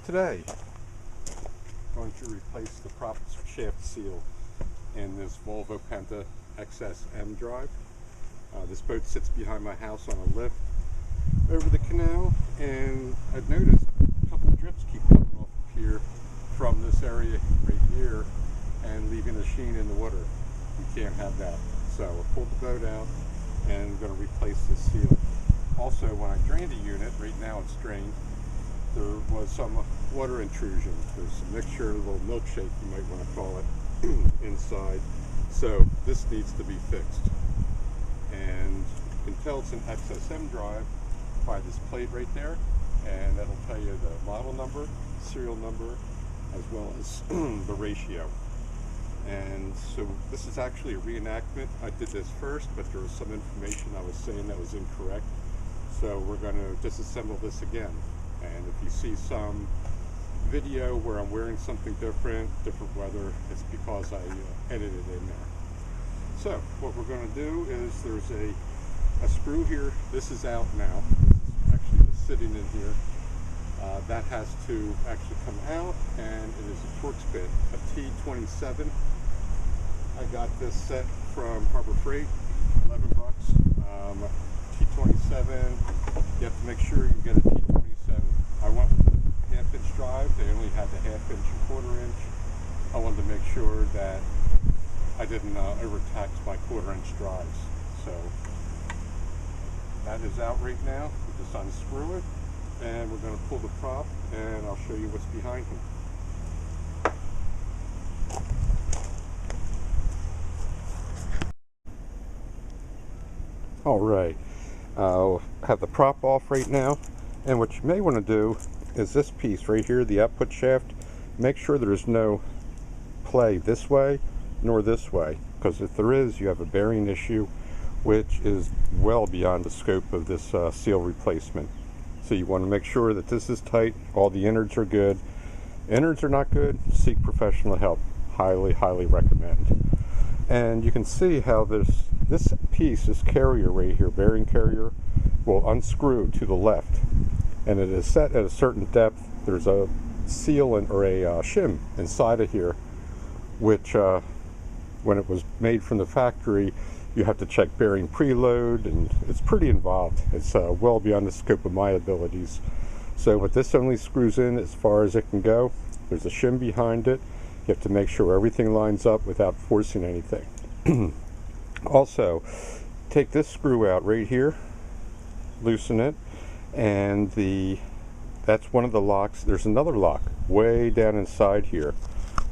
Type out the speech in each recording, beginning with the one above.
Today, I'm going to replace the prop shaft seal in this Volvo Penta XSM drive. This boat sits behind my house on a lift over the canal, and I've noticed a couple of drips keep coming off of here from this area right here and leaving a sheen in the water. You can't have that. So I pulled the boat out and I'm going to replace this seal. Also, when I drained the unit, right now it's drained, there was some water intrusion. There's some mixture, a little milkshake you might want to call it, inside. So this needs to be fixed. And you can tell it's an XSM drive by this plate right there, and that'll tell you the model number, serial number, as well as the ratio. And so this is actually a reenactment. I did this first, but there was some information I was saying that was incorrect. So we're going to disassemble this again. And if you see some video where I'm wearing something different weather, it's because I edited in there. So what we're going to do is there's a screw here. This is out now. This is actually just sitting in here. That has to actually come out, and it is a Torx bit, a T27. I got this set from Harbor Freight, 11 bucks. T27, you have to make sure you get a T27. I went with the half-inch drive. They only had the half-inch and quarter-inch. I wanted to make sure that I didn't overtax my quarter-inch drives. So that is out right now. We just unscrew it, and we're going to pull the prop, and I'll show you what's behind him. All right, I'll have the prop off right now, and what you may want to do is this piece right here, the output shaft, make sure there's no play this way nor this way, because if there is, you have a bearing issue, which is well beyond the scope of this seal replacement. So you want to make sure that this is tight, all the innards are good. Innards are not good, seek professional help. Highly recommend. And you can see how this piece, this carrier right here, bearing carrier, will unscrew to the left, and it is set at a certain depth. There's a sealant or a shim inside of here, which when it was made from the factory, you have to check bearing preload, and it's pretty involved. It's well beyond the scope of my abilities. So what this only screws in as far as it can go. There's a shim behind it. You have to make sure everything lines up without forcing anything. Also, take this screw out right here, loosen it, and that's one of the locks. There's another lock way down inside here,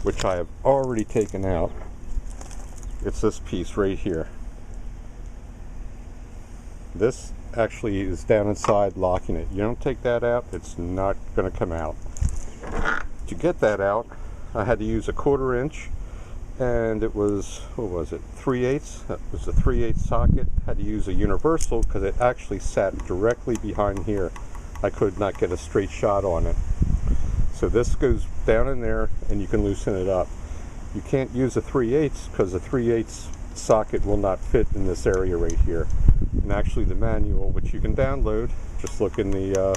which I have already taken out. It's this piece right here. This actually is down inside locking it. You don't take that out, it's not going to come out. To get that out, I had to use a 1/4 inch, and it was, what was it, 3/8? That was a 3/8 socket. Had to use a universal because it actually sat directly behind here. I could not get a straight shot on it. So this goes down in there, and you can loosen it up. You can't use a 3/8 because a 3/8 socket will not fit in this area right here. And actually the manual, which you can download, just look in the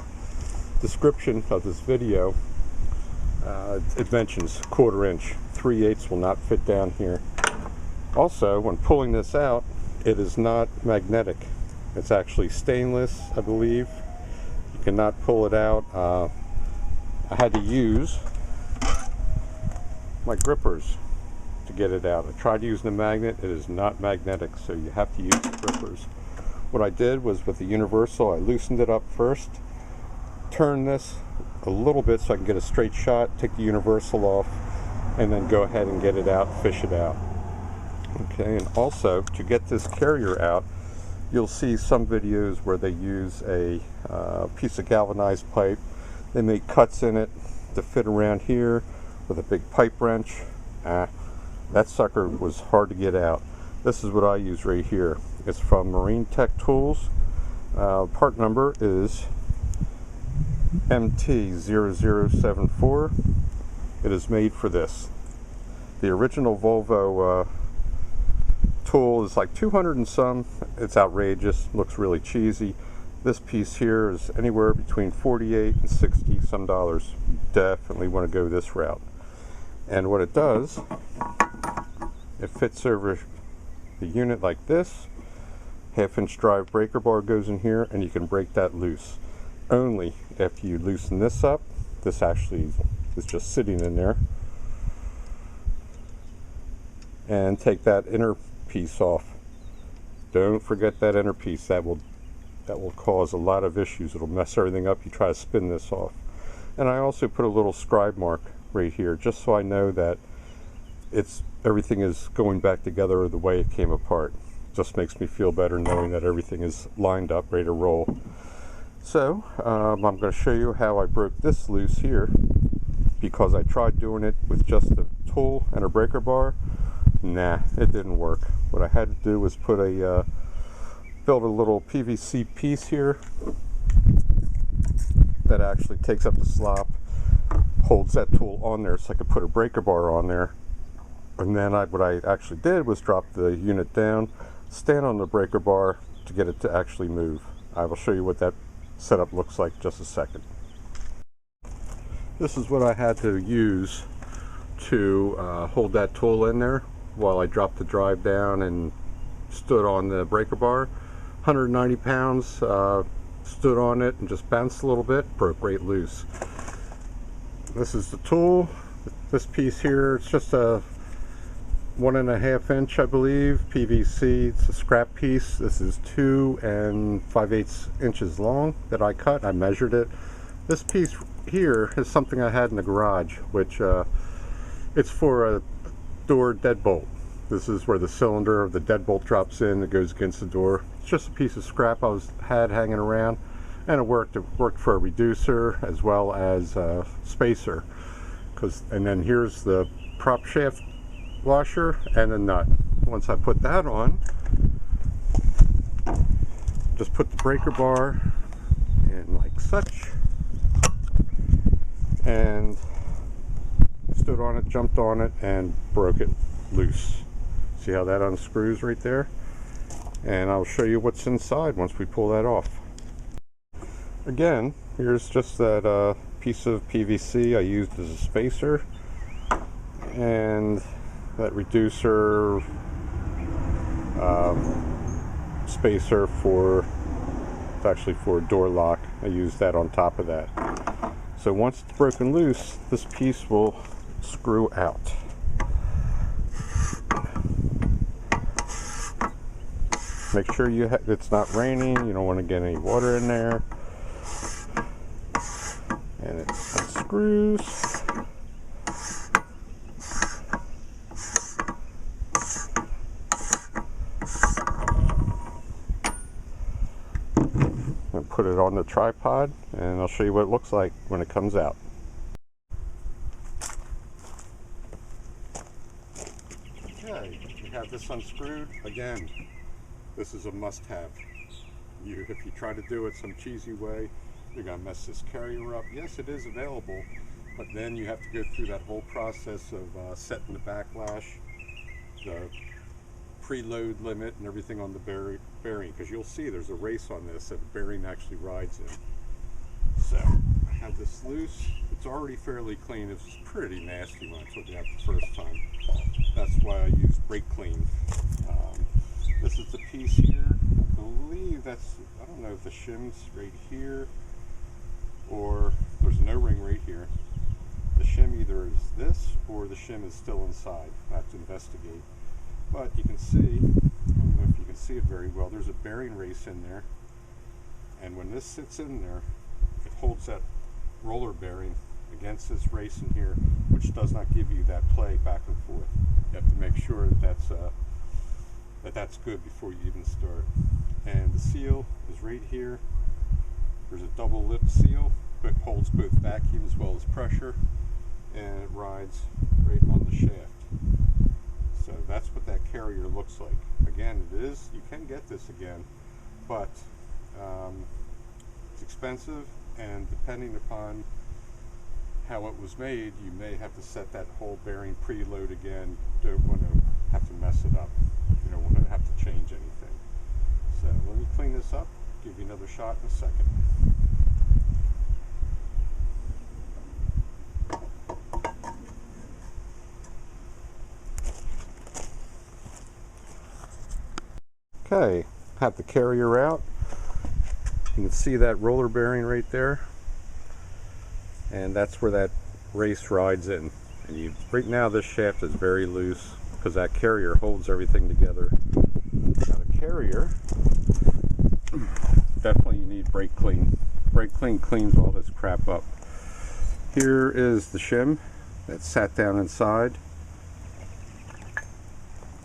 description of this video, it mentions 1/4 inch. 3/8 will not fit down here. Also, when pulling this out, it is not magnetic. It's actually stainless, I believe. You cannot pull it out. I had to use my grippers to get it out. I tried using a magnet. It is not magnetic, so you have to use the grippers. What I did was, with the universal, I loosened it up first, turned this a little bit so I can get a straight shot, take the universal off, and then go ahead and get it out, fish it out. Okay, and also to get this carrier out, you'll see some videos where they use a piece of galvanized pipe. They make cuts in it to fit around here with a big pipe wrench. That sucker was hard to get out. This is what I use right here. It's from Marine Tech Tools. Part number is MT0074. It is made for this. The original Volvo tool is like 200 and some. It's outrageous, looks really cheesy. This piece here is anywhere between $48 and $60 some dollars. definitely want to go this route. And what it does, it fits over the unit like this. 1/2-inch drive breaker bar goes in here, and you can break that loose. Only if you loosen this up, this actually is just sitting in there, and take that inner piece off. Don't forget that inner piece. That will cause a lot of issues. It'll mess everything up. You try to spin this off. And I also put a little scribe mark right here, just so I know that everything is going back together the way it came apart. Just makes me feel better knowing that everything is lined up, ready to roll. So I'm going to show you how I broke this loose here, because I tried doing it with just a tool and a breaker bar. Nah, it didn't work. What I had to do was build a little PVC piece here that actually takes up the slop, holds that tool on there so I could put a breaker bar on there. And then what I actually did was drop the unit down, stand on the breaker bar to get it to actually move. I will show you what that setup looks like in just a second. This is what I had to use to hold that tool in there while I dropped the drive down and stood on the breaker bar. 190 pounds, stood on it and just bounced a little bit, broke right loose. This is the tool. This piece here, it's just a 1.5 inch, I believe, PVC. It's a scrap piece. This is 2 5/8 inches long that I cut. I measured it. This piece here is something I had in the garage, which it's for a door deadbolt. This is where the cylinder of the deadbolt drops in. It goes against the door. It's just a piece of scrap I had hanging around, and it worked. It worked for a reducer as well as a spacer. And then here's the prop shaft washer and a nut. Once I put that on, just put the breaker bar in like such, and stood on it, jumped on it, and broke it loose. See how that unscrews right there? And I'll show you what's inside once we pull that off. Again, here's just that piece of PVC I used as a spacer, and that reducer spacer it's actually for a door lock. I used that on top of that. So once it's broken loose, this piece will screw out. Make sure it's not raining. You don't want to get any water in there. And it unscrews. And put it on the tripod, and I'll show you what it looks like when it comes out. Okay, we have this unscrewed. Again, this is a must-have. If you try to do it some cheesy way, you're going to mess this carrier up. Yes, it is available, but then you have to go through that whole process of setting the backlash, the preload limit, and everything on the bearing, because you'll see there's a race on this that the bearing actually rides in. So I have this loose. It's already fairly clean. It was pretty nasty when I took it out the first time. That's why I use brake clean. This is the piece here. I believe I don't know if the shim's right here or there's an O-ring right here. The shim either is this or the shim is still inside. I have to investigate. But you can see, I don't know if you can see it very well, there's a bearing race in there. And when this sits in there, it holds that roller bearing against this race in here, which does not give you that play back and forth. You have to make sure that that's good before you even start. And the seal is right here. There's a double lip seal that holds both vacuum as well as pressure, and it rides right on the shaft. So that's what that carrier looks like. Again, you can get this again, but it's expensive, and depending upon how it was made, you may have to set that whole bearing preload again. Don't want to have to mess it up. You don't want to have to change anything. So let me clean this up, give you another shot in a second. Okay, have the carrier out. You can see that roller bearing right there, and that's where that race rides in. And right now this shaft is very loose because that carrier holds everything together. Now the carrier, definitely you need brake clean. Brake clean cleans all this crap up. Here is the shim that sat down inside,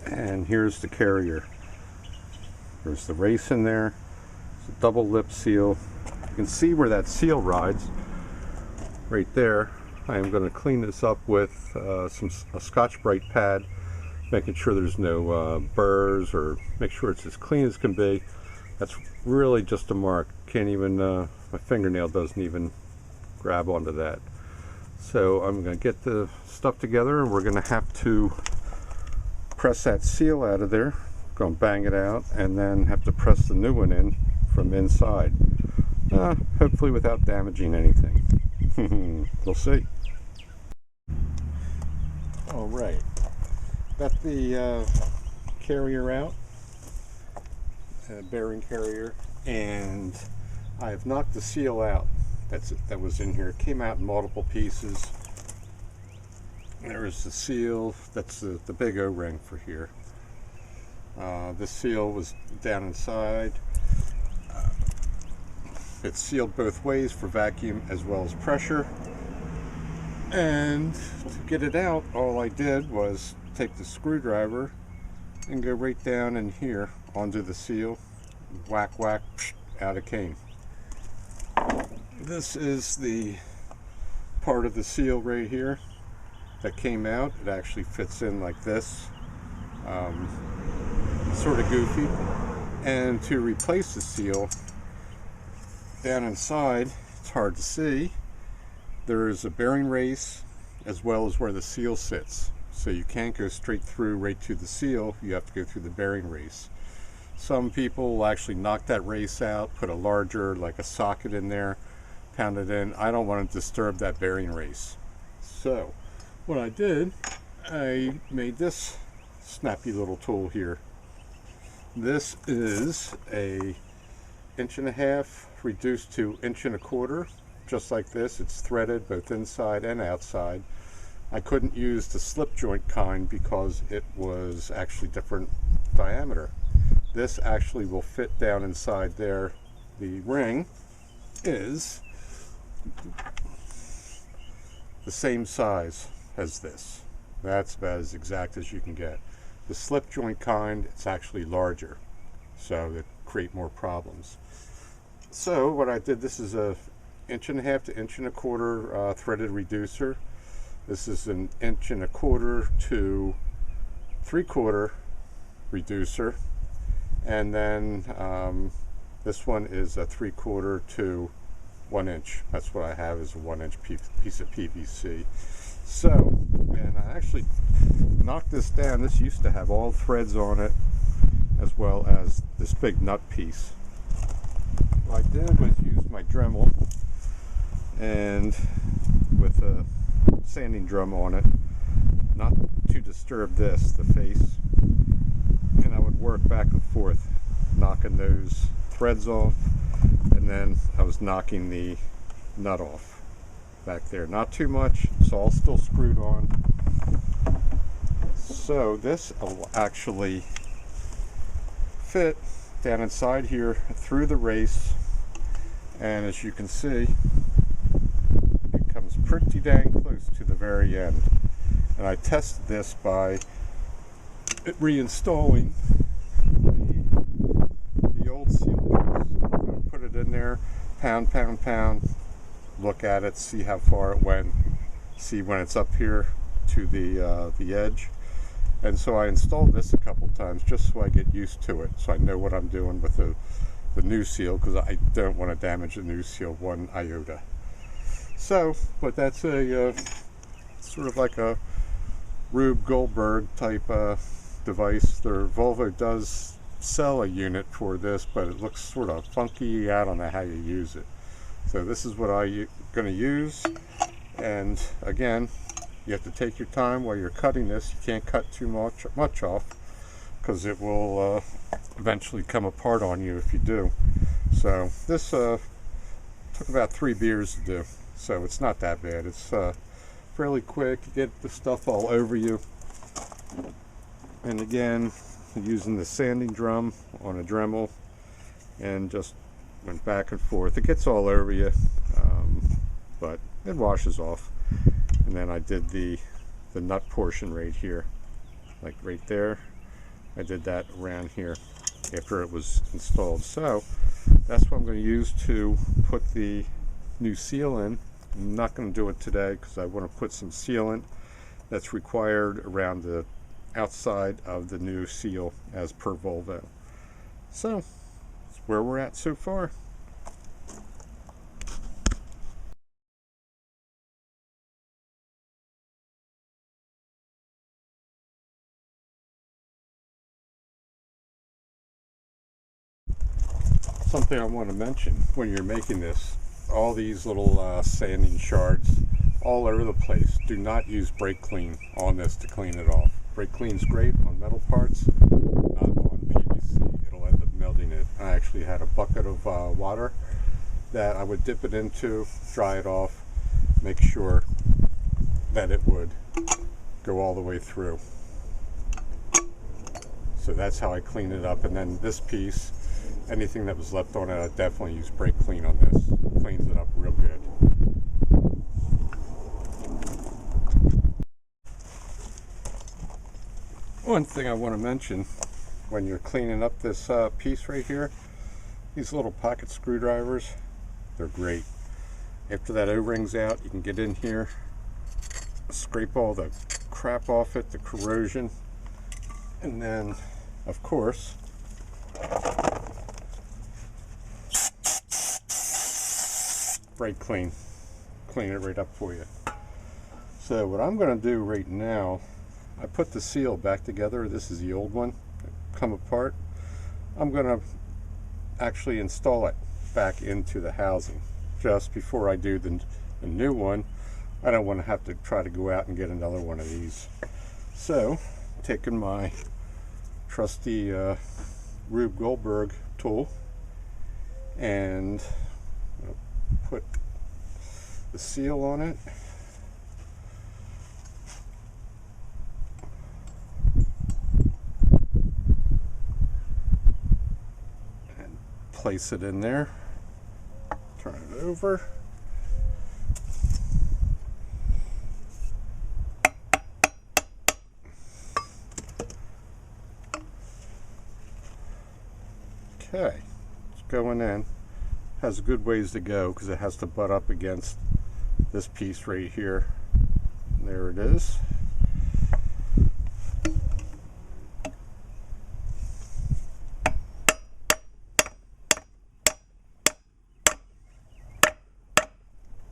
and here's the carrier. There's the race in there. It's a double lip seal. You can see where that seal rides right there. I am going to clean this up with a Scotch-Brite pad, making sure there's no burrs, or make sure it's as clean as can be. That's really just a mark. Can't even, my fingernail doesn't even grab onto that. So I'm going to get the stuff together, and we're going to have to press that seal out of there. Going to bang it out, and then have to press the new one in from inside. Hopefully without damaging anything. We'll see. All right, got the carrier out, bearing carrier, and I have knocked the seal out. That was in here. It came out in multiple pieces. There's the seal. That's the big O-ring for here. This seal was down inside. It's sealed both ways for vacuum as well as pressure. And to get it out, all I did was take the screwdriver and go right down in here onto the seal. Whack, whack, out it came. This is the part of the seal right here that came out. It actually fits in like this. Sort of goofy. And to replace the seal, down inside, it's hard to see, there is a bearing race as well as where the seal sits. So you can't go straight through right to the seal, you have to go through the bearing race. Some people will actually knock that race out, put a larger, like a socket in there, pound it in. I don't want to disturb that bearing race. So what I did, I made this snappy little tool here. This is a 1.5 inch reduced to 1.25 inch, just like this. It's threaded both inside and outside. I couldn't use the slip joint kind because it was actually different diameter. This actually will fit down inside there. The ring is the same size as this. That's about as exact as you can get. The slip joint kind, it's actually larger, so that create more problems. So what I did, this is a 1.5 to 1.25 inch threaded reducer. This is an 1.25 to 3/4 reducer, and then this one is a 3/4 to 1 inch. That's what I have, is a 1 inch piece of PVC. So, and I actually knocked this down. This used to have all threads on it, as well as this big nut piece. What I did was use my Dremel, and with a sanding drum on it, not to disturb this, the face, and I would work back and forth, knocking those threads off, and then I was knocking the nut off back there. Not too much, it's all still screwed on. So this will actually fit down inside here through the race, and as you can see, it comes pretty dang close to the very end. And I tested this by reinstalling the old seal piece. Put it in there, pound, look at it, see how far it went, see when it's up here to the edge. And so I installed this a couple times just so I get used to it, so I know what I'm doing with the new seal, because I don't want to damage the new seal one iota. So, but that's a sort of like a Rube Goldberg type device. Their Volvo does sell a unit for this, but it looks sort of funky. I don't know how you use it. So this is what I'm going to use, and again, you have to take your time while you're cutting this. You can't cut too much off, because it will eventually come apart on you if you do. So this took about 3 beers to do, so it's not that bad. It's fairly quick. You get the stuff all over you, and again, using the sanding drum on a Dremel, and just went back and forth. It gets all over you, but it washes off. And then I did the nut portion right here, like right there. I did that around here after it was installed. So that's what I'm going to use to put the new seal in. I'm not going to do it today because I want to put some sealant that's required around the outside of the new seal as per Volvo. So that's where we're at so far. Something I want to mention when you're making this, all these little sanding shards all over the place. Do not use brake clean on this to clean it off. Brake clean's great on metal parts, not on PVC. It'll end up melting it. I actually had a bucket of water that I would dip it into, dry it off, make sure that it would go all the way through. So that's how I clean it up. And then this piece, anything that was left on it, I definitely use brake clean on this. Cleans it up real good. One thing I want to mention when you're cleaning up this piece right here, these little pocket screwdrivers, they're great. After that O-ring's out, you can get in here, scrape all the crap off it, the corrosion, and then, of course, brake clean it right up for you. So what I'm going to do right now, I put the seal back together. This is the old one, come apart. I'm going to actually install it back into the housing just before I do the new one. I don't want to have to try to go out and get another one of these. So taking my trusty Rube Goldberg tool and put the seal on it. And place it in there. Turn it over. Okay, it's going in. Has a good ways to go because it has to butt up against this piece right here. And there it is.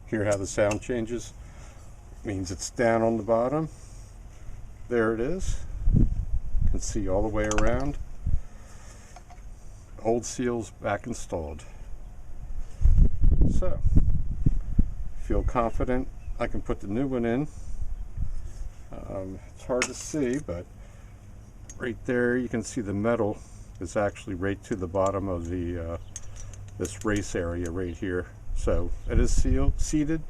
Hear how the sound changes? Means it's down on the bottom. There it is. You can see all the way around. Old seal's back installed. So, feel confident I can put the new one in. It's hard to see, but right there you can see the metal is actually right to the bottom of the this race area right here. So it is seated,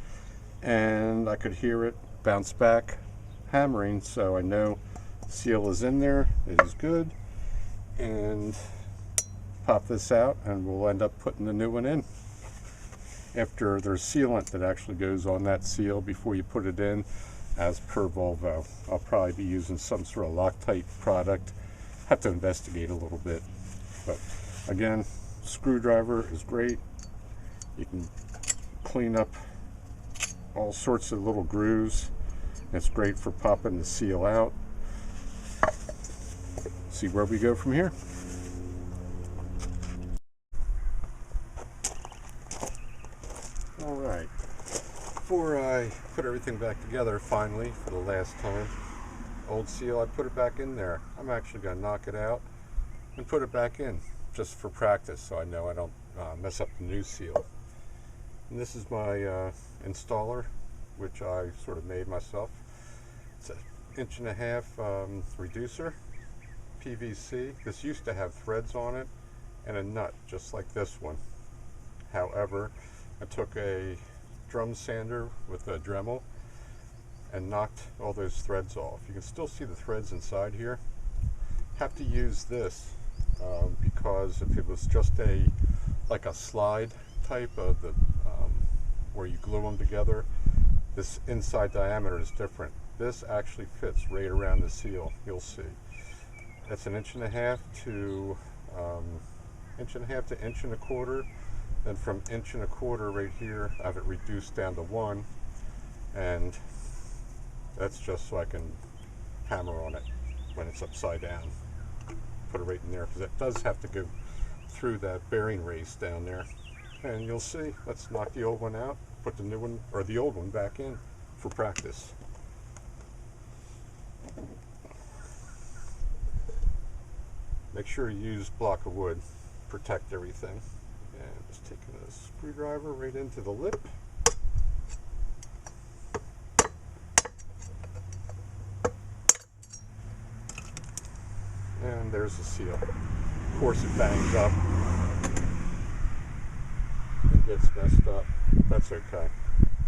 and I could hear it bounce back hammering, so I know the seal is in there. It is good. And pop this out and we'll end up putting the new one in. After there's sealant that actually goes on that seal before you put it in, as per Volvo. I'll probably be using some sort of Loctite product. Have to investigate a little bit. But again, screwdriver is great. You can clean up all sorts of little grooves. It's great for popping the seal out. See where we go from here. Alright, before I put everything back together finally for the last time, old seal, I put it back in there. I'm actually going to knock it out and put it back in just for practice so I know I don't mess up the new seal. And this is my installer, which I sort of made myself. It's an 1.5 inch reducer. PVC. This used to have threads on it and a nut just like this one. However, I took a drum sander with a Dremel and knocked all those threads off. You can still see the threads inside here. Have to use this because if it was just like a slide type of the where you glue them together, this inside diameter is different. This actually fits right around the seal. You'll see. It's 1.5 to 1.5 to 1.25 inches. Then from 1.25 right here, I have it reduced down to 1, and that's just so I can hammer on it when it's upside down. Put it right in there because it does have to go through that bearing race down there. And you'll see. Let's knock the old one out, put the new one or the old one back in for practice. Make sure you use block of wood, protect everything. And just taking a screwdriver right into the lip. And there's the seal. Of course it bangs up and gets messed up. That's okay.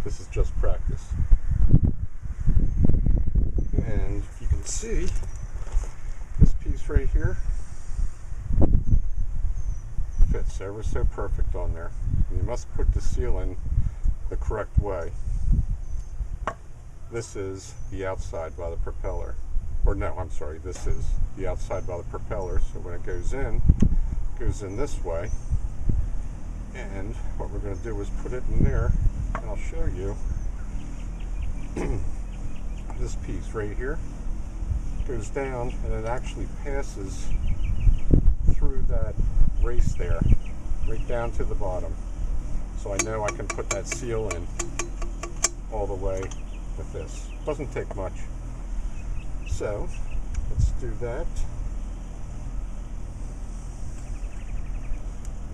This is just practice. And if you can see, this piece right here fits ever so perfect on there. And you must put the seal in the correct way. This is the outside by the propeller. Or no, I'm sorry, this is the outside by the propeller. So when it goes in this way. And what we're going to do is put it in there, and I'll show you. This piece right here goes down, and it actually passes through that race there, right down to the bottom. So I know I can put that seal in all the way with this. Doesn't take much. So let's do that.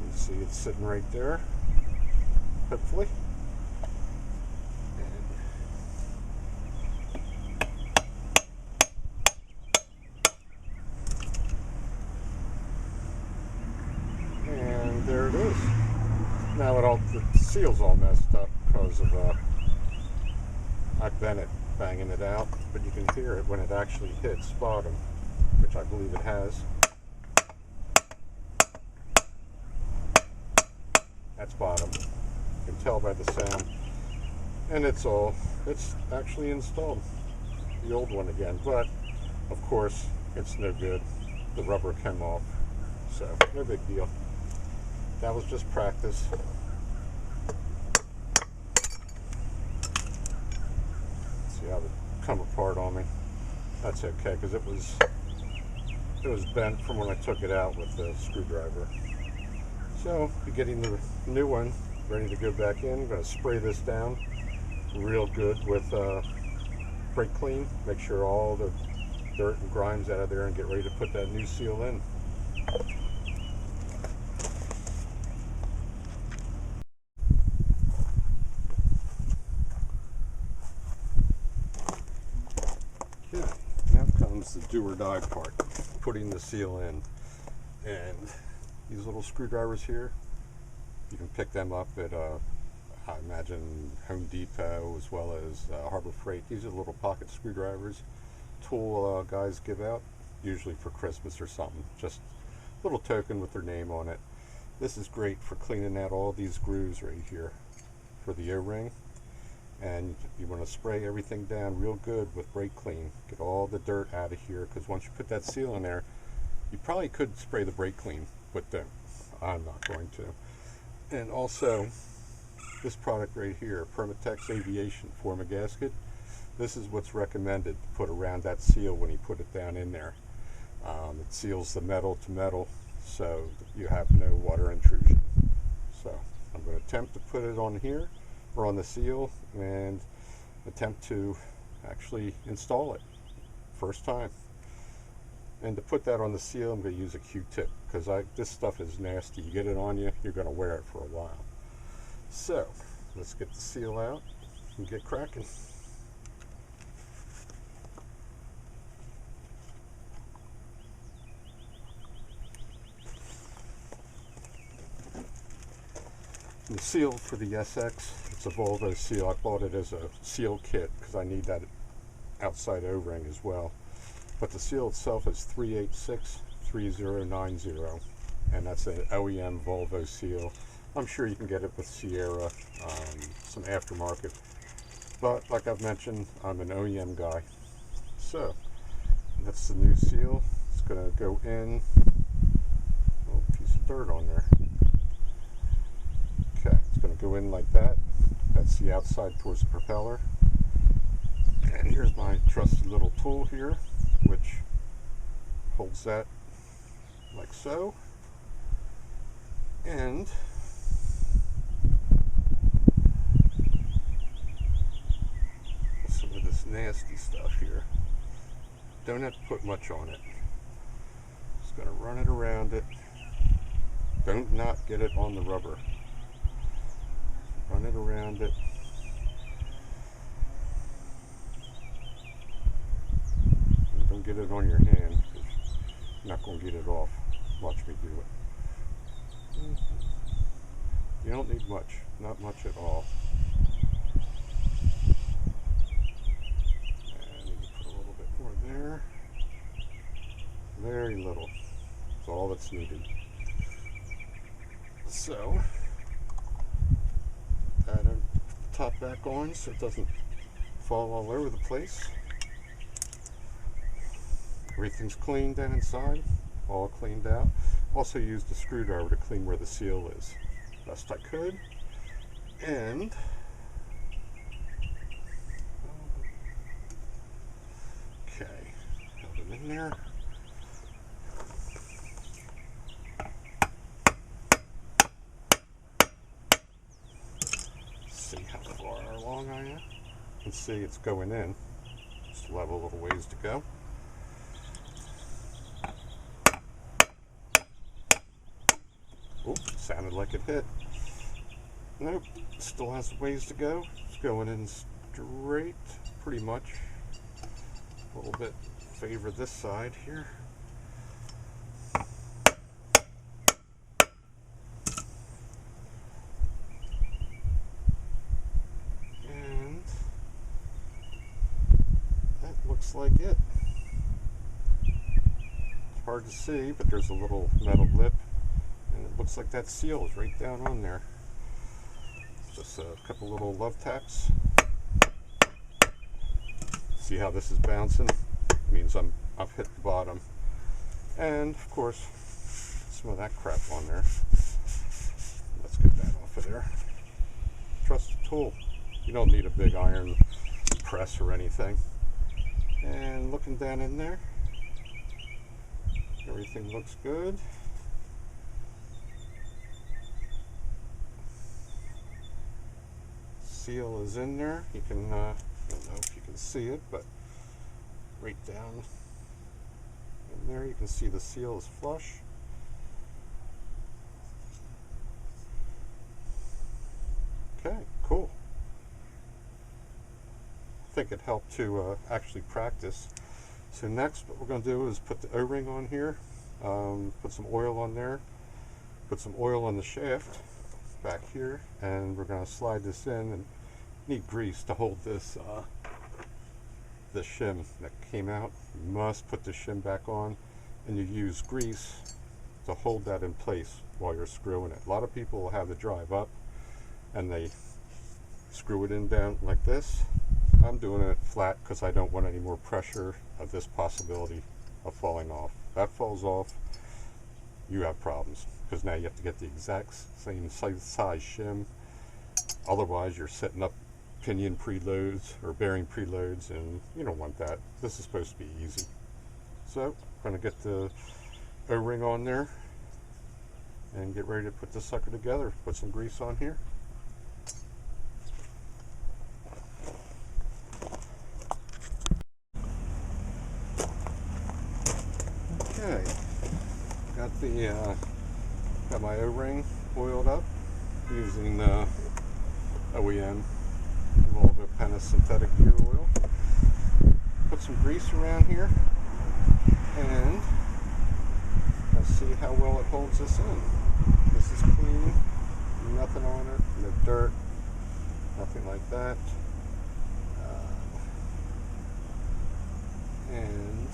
You see it's sitting right there, hopefully. And there it is. Now the seal's all messed up because of I bent it banging it out, but you can hear it when it actually hits bottom, which I believe it has. That's bottom. You can tell by the sound. And it's actually installed. The old one again, but of course it's no good. The rubber came off, so no big deal. That was just practice. See how it come apart on me. That's okay because it was bent from when I took it out with the screwdriver. So we're getting the new one ready to go back in. I'm going to spray this down real good with brake clean. Make sure all the dirt and grime's out of there and get ready to put that new seal in. Okay, now comes the do or die part, putting the seal in. And these little screwdrivers here, you can pick them up at I imagine Home Depot as well as Harbor Freight. These are little pocket screwdrivers tool guys give out, usually for Christmas or something. Just a little token with their name on it. This is great for cleaning out all these grooves right here for the O-ring. And you want to spray everything down real good with brake clean. Get all the dirt out of here, because once you put that seal in there, you probably could spray the brake clean, but don't. I'm not going to. And also, this product right here, Permatex Aviation Forma Gasket, this is what's recommended to put around that seal when you put it down in there. It seals the metal to metal, so you have no water intrusion. So I'm going to attempt to put it on here, or on the seal, and attempt to actually install it first time. And to put that on the seal, I'm going to use a Q-tip, because this stuff is nasty. You get it on you, you're going to wear it for a while. So let's get the seal out and get cracking. The seal for the SX, it's a Volvo seal. I bought it as a seal kit because I need that outside O-ring as well. But the seal itself is 3863090, and that's an OEM Volvo seal. I'm sure you can get it with Sierra, some aftermarket. But like I've mentioned, I'm an OEM guy. So that's the new seal. It's going to go in. A little piece of dirt on there. Okay, it's going to go in like that. That's the outside towards the propeller. And here's my trusty little tool here, which holds that like so. And some of this nasty stuff here. Don't have to put much on it. Just going to run it around it. Don't not get it on the rubber. Run it around it. And don't get it on your hand, because you're not going to get it off. Watch me do it. You don't need much, not much at all. And you can put a little bit more there. Very little. That's all that's needed. So, add the top back on so it doesn't fall all over the place. Everything's clean down inside, all cleaned out. Also used a screwdriver to clean where the seal is, best I could. And okay, have it in there. See how far along I am. You can see it's going in. Still have a little ways to go. Oh, sounded like it hit. Nope, still has ways to go. It's going in straight, pretty much. A little bit favor this side here. And that looks like it. It's hard to see, but there's a little metal lip. And it looks like that seal is right down on there. It's just a couple little love taps. See how this is bouncing? It means I've hit the bottom. And of course, some of that crap on there. Let's get that off of there. Trusty tool. You don't need a big iron press or anything. And looking down in there, everything looks good. Seal is in there. You can, I don't know if you can see it, but right down in there you can see the seal is flush. Okay, cool. I think it helped to actually practice. So next what we're going to do is put the O-ring on here, put some oil on there, put some oil on the shaft back here, and we're going to slide this in and need grease to hold this the shim that came out. You must put the shim back on, and you use grease to hold that in place while you're screwing it. A lot of people will have the drive up and they screw it in down like this. I'm doing it flat because I don't want any more pressure of this possibility of falling off. If that falls off, you have problems, because now you have to get the exact same size shim. Otherwise you're setting up pinion preloads or bearing preloads, and you don't want that. This is supposed to be easy. So I'm going to get the O-ring on there and get ready to put this sucker together. Put some grease on here. Okay, got my O-ring oiled up using OEM Volvo Penta synthetic gear oil. Put some grease around here, and let's see how well it holds this in. This is clean, nothing on it, no dirt, nothing like that. And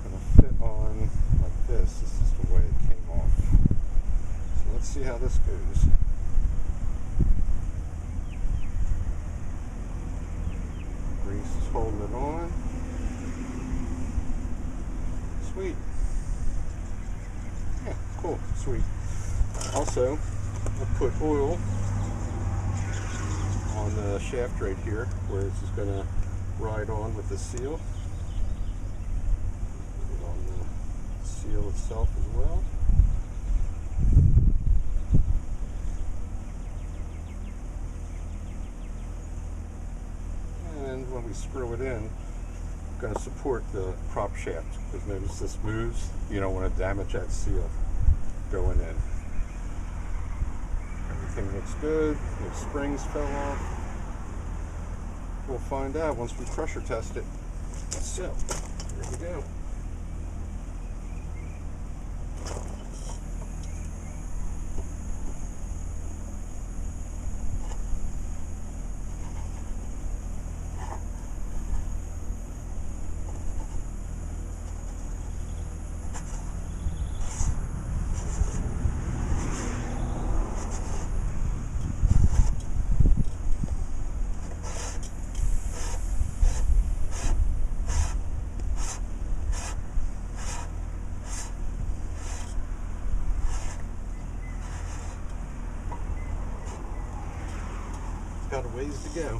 gonna fit on like this. This is the way it came off. So let's see how this goes. Grease is holding it on. Sweet. Yeah, cool, sweet. Also, I'll put oil on the shaft right here where this is gonna ride on with the seal. Put it on the seal itself as well. And when we screw it in, we're going to support the prop shaft, because notice this moves. You don't want to damage that seal going in. Everything looks good. No springs fell off. We'll find out once we pressure test it. So, here we go. Got a ways to go.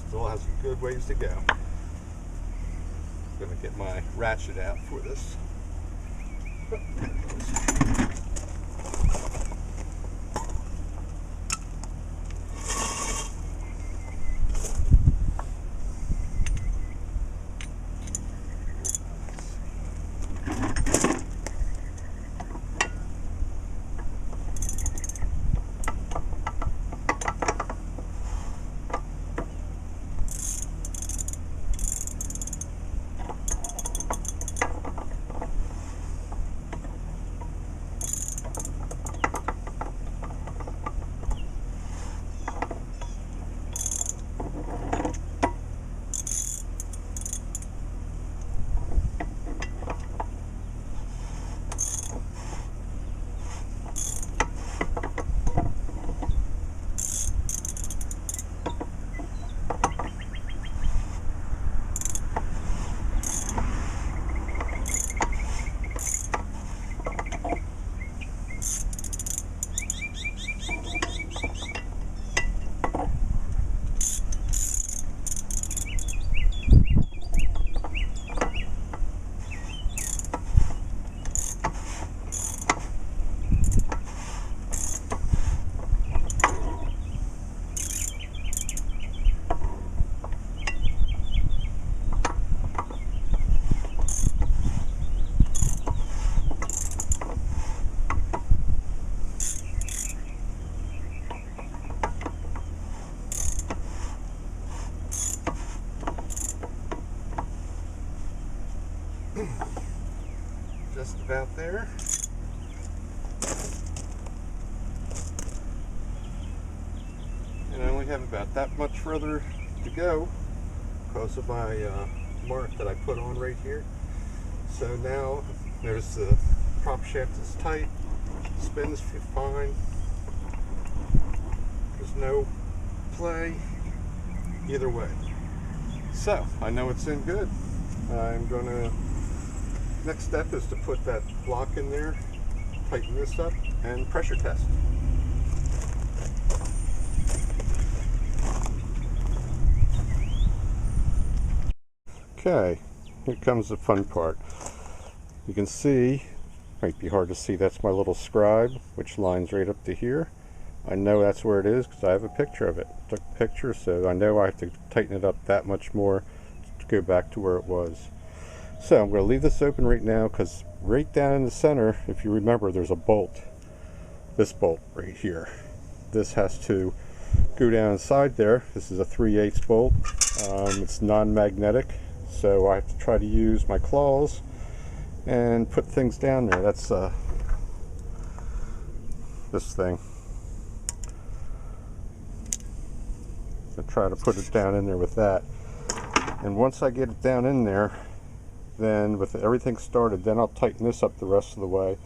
Still has a good ways to go. I'm gonna get my ratchet out for this. Just about there. And I only have about that much further to go because of my mark that I put on right here. So now notice the prop shaft is tight, spins fine, there's no play either way. So I know it's in good. I'm gonna, next step is to put that block in there, tighten this up, and pressure test. Okay, here comes the fun part. You can see, might be hard to see, that's my little scribe, which lines right up to here. I know that's where it is because I have a picture of it. Took a picture, so I know I have to tighten it up that much more to go back to where it was. So I'm going to leave this open right now because right down in the center, if you remember, there's a bolt. This bolt right here. This has to go down inside there. This is a 3/8 bolt. It's non-magnetic, so I have to try to use my claws and put things down there. That's this thing. I try to put it down in there with that. And once I get it down in there, then with everything started, then I'll tighten this up the rest of the way,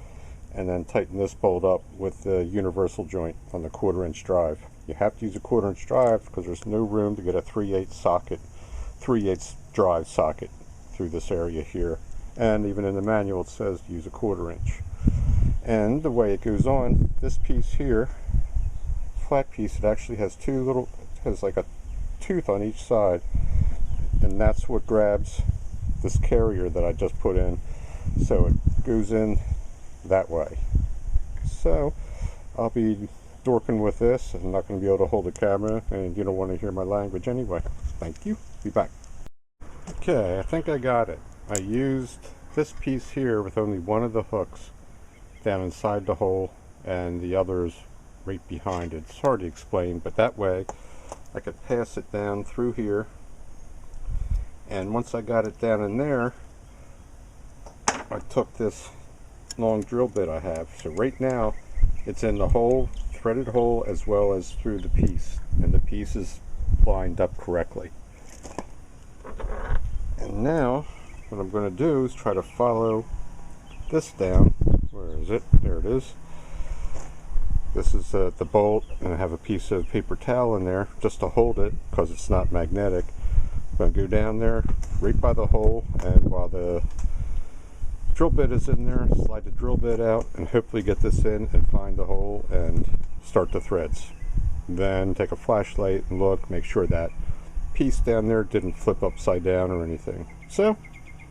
and then tighten this bolt up with the universal joint on the 1/4" drive. You have to use a 1/4" drive because there's no room to get a 3/8 socket, 3/8 drive socket through this area here. And even in the manual it says to use a 1/4". And the way it goes on, this piece here, flat piece, it actually has has like a tooth on each side, and that's what grabs this carrier that I just put in, so it goes in that way. So I'll be dorking with this. I'm not going to be able to hold the camera, and you don't want to hear my language anyway. Thank you. Be back. Okay, I think I got it. I used this piece here with only one of the hooks down inside the hole and the others right behind it. It's hard to explain, but that way I could pass it down through here, and once I got it down in there, I took this long drill bit I have. So right now it's in the hole, threaded hole, as well as through the piece, and the piece is lined up correctly. And now what I'm going to do is try to follow this down. Where is it? There it is. This is the bolt, and I have a piece of paper towel in there just to hold it because it's not magnetic. I'm going to go down there right by the hole, and while the drill bit is in there, slide the drill bit out and hopefully get this in and find the hole and start the threads. Then take a flashlight and look, make sure that piece down there didn't flip upside down or anything. So,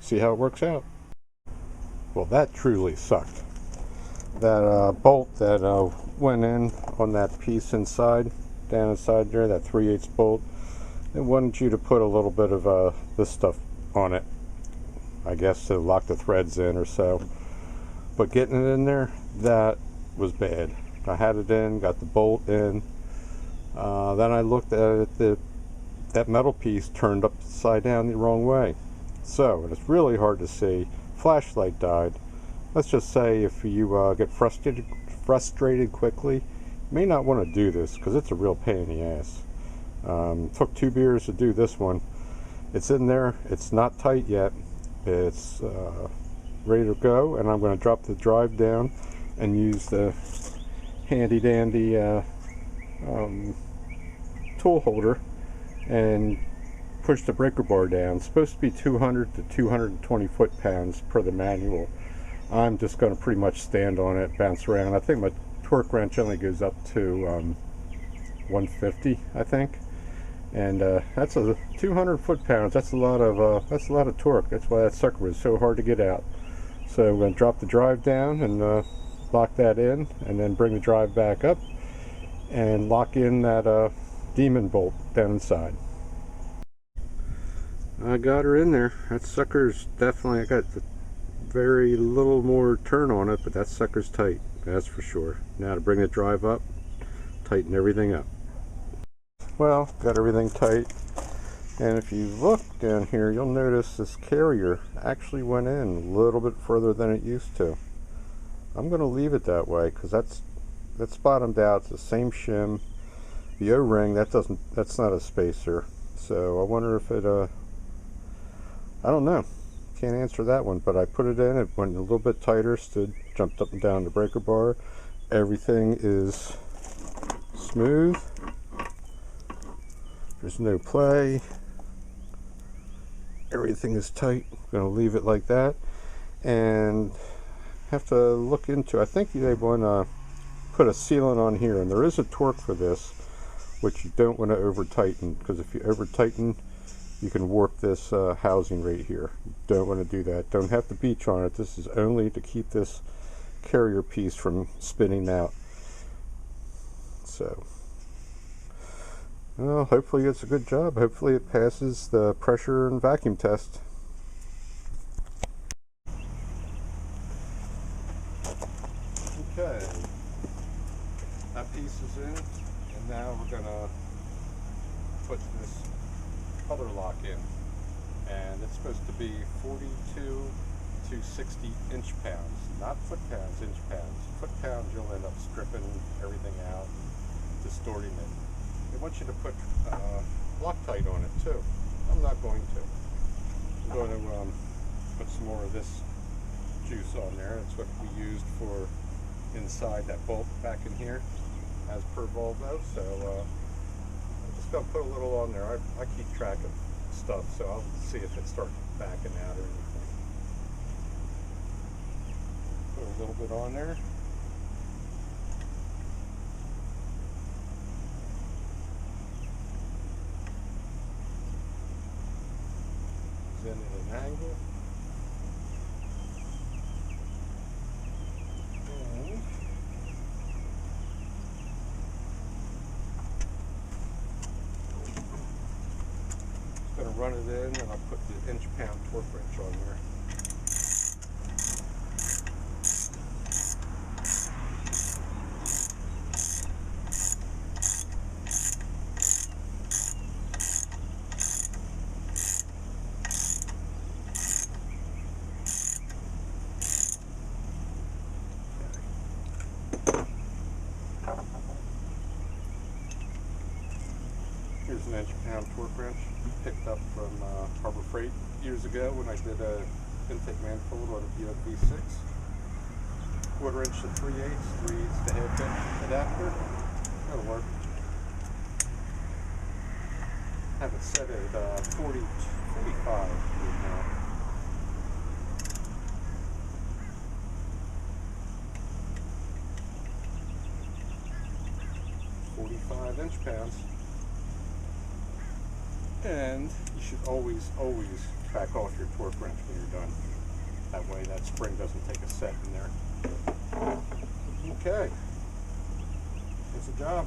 see how it works out. Well, that truly sucked. That bolt that went in on that piece inside, down inside there, that 3/8 bolt, it wanted you to put a little bit of this stuff on it, I guess, to lock the threads in or so. But getting it in there, that was bad. I had it in, got the bolt in, then I looked at it, that metal piece turned upside down the wrong way. So it's really hard to see. Flashlight died. Let's just say if you get frustrated quickly, you may not want to do this because it's a real pain in the ass. Took 2 beers to do this one. It's in there, it's not tight yet, it's ready to go, and I'm going to drop the drive down and use the handy dandy tool holder and push the breaker bar down. It's supposed to be 200 to 220 foot-pounds per the manual. I'm just going to pretty much stand on it, bounce around. I think my torque wrench only goes up to 150, I think, and that's a 200 foot-pounds. That's a lot of torque. That's why that sucker was so hard to get out. So I'm going to drop the drive down and lock that in, and then bring the drive back up and lock in that demon bolt down inside. I got her in there. That sucker's definitely, I got very little more turn on it, but that sucker's tight, that's for sure. Now to bring the drive up, tighten everything up. Well, got everything tight, and if you look down here, you'll notice this carrier actually went in a little bit further than it used to. I'm going to leave it that way because that's bottomed out. It's the same shim. The O-ring, that's not a spacer. So I wonder if it I don't know. Can't answer that one, but I put it in, it went a little bit tighter, jumped up and down the breaker bar. Everything is smooth. There's no play. Everything is tight. I'm going to leave it like that, and have to look into, I think they want to put a sealant on here, and there is a torque for this, which you don't want to over tighten, because if you over tighten, you can warp this housing right here. You don't want to do that. Don't have to beach on it. This is only to keep this carrier piece from spinning out. So, well, hopefully it's a good job. Hopefully it passes the pressure and vacuum test. That piece is in, and now we're gonna put this other lock in, and it's supposed to be 42 to 60 inch-pounds, not foot-pounds, inch-pounds. Foot-pounds, you'll end up stripping everything out, distorting it. They want you to put Loctite on it too. I'm not going to. I'm going to put some more of this juice on there. That's what we used for inside that bolt back in here, as per Volvo. So I'm just going to put a little on there. I keep track of stuff, so I'll see if it starts backing out or anything. Put a little bit on there. In at an angle. And just going to run it in, and I'll put the inch-pound torque wrench on there. Here's an inch-pound torque wrench picked up from Harbor Freight years ago when I did a intake manifold on a Buick V6. 1/4 inch to 3/8, 3/8 to half inch adapter. That'll work. Have it set at 45 right now. 45 inch-pounds. And you should always back off your torque wrench when you're done. That way that spring doesn't take a set in there. Okay. That's the job.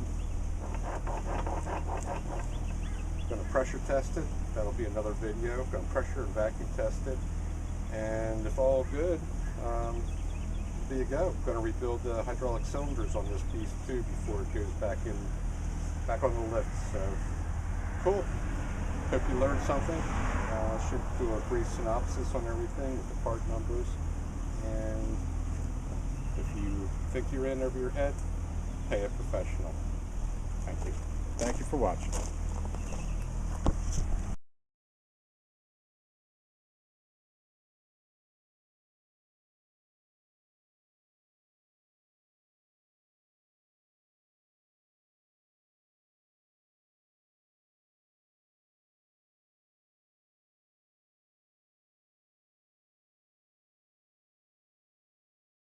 Going to pressure test it. That'll be another video. Going to pressure and vacuum test it. And if all good, there you go. Going to rebuild the hydraulic cylinders on this piece too before it goes back on the lift. So cool. Hope you learned something. Should do a brief synopsis on everything with the part numbers. And if you think you're in over your head, pay a professional. Thank you. Thank you for watching.